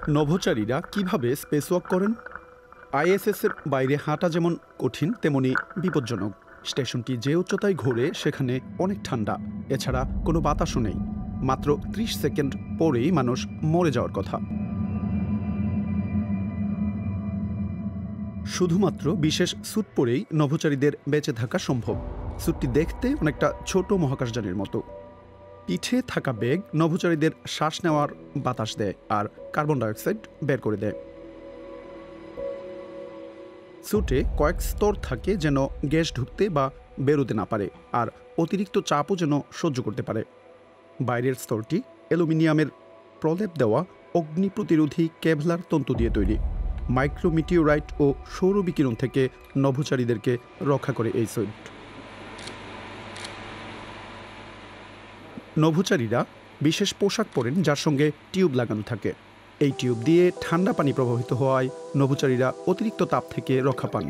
নভোচারীরা কিভাবে স্পেসওয়াক করেন? আইএসএসের বাইরে হাঁটা যেমন কঠিন তেমনি বিপজ্জনক। স্টেশনটি যে উচ্চতায় ঘোরে সেখানে অনেক ঠান্ডা, এছাড়া কোনো বাতাসও নেই। মাত্র ৩০ সেকেন্ড পরেই মানুষ মরে যাওয়ার কথা। শুধুমাত্র বিশেষ স্যুট পরেই নভোচারীদের বেঁচে থাকা সম্ভব। স্যুটটি দেখতে অনেকটা ছোট মহাকাশযানের মতো। পিঠে থাকা বেগ নভোচারীদের শ্বাস নেওয়ার বাতাস দেয় আর কার্বন ডাইঅক্সাইড বের করে দেয়। স্যুটে কয়েক স্তর থাকে যেন গ্যাস ঢুকতে বা বেরোতে না পারে, আর অতিরিক্ত চাপও যেন সহ্য করতে পারে। বাইরের স্তরটি অ্যালুমিনিয়ামের প্রলেপ দেওয়া অগ্নি প্রতিরোধী কেভলার তন্তু দিয়ে তৈরি। মাইক্রোমিটিওরাইট ও সৌর বিকিরণ থেকে নভোচারীদেরকে রক্ষা করে এই স্যুট। নভোচারীরা বিশেষ পোশাক পরেন যার সঙ্গে টিউব লাগানো থাকে। এই টিউব দিয়ে ঠান্ডা পানি প্রবাহিত হওয়ায় নভোচারীরা অতিরিক্ত তাপ থেকে রক্ষা পান।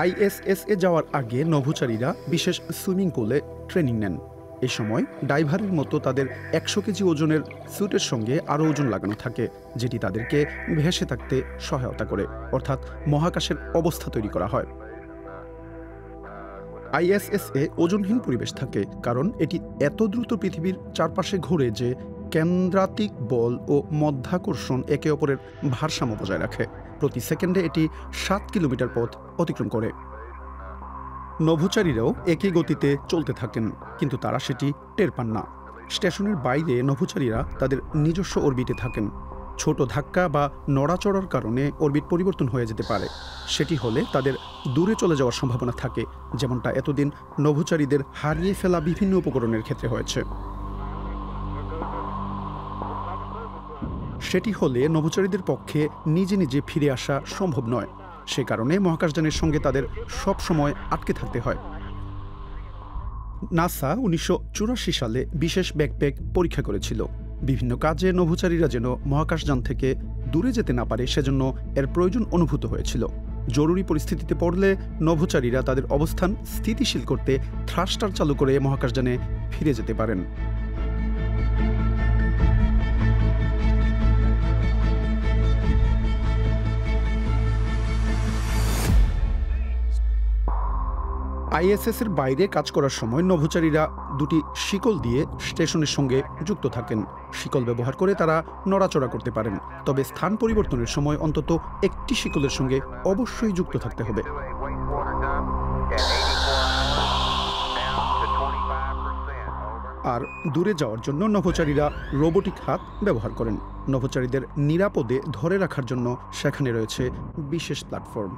আইএসএসে যাওয়ার আগে নভোচারীরা বিশেষ সুইমিং পুলে ট্রেনিং নেন। এ সময় ডাইভারের মতো তাদের ১০০ কেজি ওজনের স্যুটের সঙ্গে আরও ওজন লাগানো থাকে, যেটি তাদেরকে ভেসে থাকতে সহায়তা করে, অর্থাৎ মহাকাশের অবস্থা তৈরি করা হয়। আইএসএসে ওজনহীন পরিবেশ থাকে, কারণ এটি এত দ্রুত পৃথিবীর চারপাশে ঘোরে যে কেন্দ্রাতিক বল ও মধ্যাকর্ষণ একে অপরের ভারসাম্য বজায় রাখে। প্রতি সেকেন্ডে এটি ৭ কিলোমিটার পথ অতিক্রম করে। নভোচারীরাও একই গতিতে চলতে থাকেন, কিন্তু তারা সেটি টের পান না। স্টেশনের বাইরে নভোচারীরা তাদের নিজস্ব অরবিটে থাকেন। ছোট ধাক্কা বা নড়াচড়ার কারণে অরবিট পরিবর্তন হয়ে যেতে পারে। সেটি হলে তাদের দূরে চলে যাওয়ার সম্ভাবনা থাকে, যেমনটা এতদিন নভোচারীদের হারিয়ে ফেলা বিভিন্ন উপকরণের ক্ষেত্রে হয়েছে। সেটি হলে নভোচারীদের পক্ষে নিজে নিজে ফিরে আসা সম্ভব নয়। সে কারণে মহাকাশযানের সঙ্গে তাদের সব সময় আটকে থাকতে হয়। নাসা ১৯৮৪ সালে বিশেষ ব্যাকপ্যাক পরীক্ষা করেছিল। বিভিন্ন কাজে নভোচারীরা যেন মহাকাশযান থেকে দূরে যেতে না পারে সেজন্য এর প্রয়োজন অনুভূত হয়েছিল। জরুরি পরিস্থিতিতে পড়লে নভোচারীরা তাদের অবস্থান স্থিতিশীল করতে থ্রাস্টার চালু করে মহাকাশযানে ফিরে যেতে পারেন। আইএসএসের বাইরে কাজ করার সময় নভোচারীরা দুটি শিকল দিয়ে স্টেশনের সঙ্গে যুক্ত থাকেন। শিকল ব্যবহার করে তারা নড়াচড়া করতে পারেন, তবে স্থান পরিবর্তনের সময় অন্তত একটি শিকলের সঙ্গে অবশ্যই যুক্ত থাকতে হবে। আর দূরে যাওয়ার জন্য নভোচারীরা রোবোটিক হাত ব্যবহার করেন। নভোচারীদের নিরাপদে ধরে রাখার জন্য সেখানে রয়েছে বিশেষ প্ল্যাটফর্ম।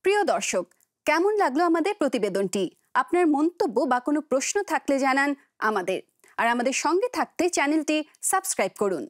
প্রিয় দর্শক, কেমন লাগলো আমাদের প্রতিবেদনটি? আপনার মন্তব্য বা কোনো প্রশ্ন থাকলে জানান আমাদের, আর আমাদের সঙ্গে থাকতে চ্যানেলটি সাবস্ক্রাইব করুন।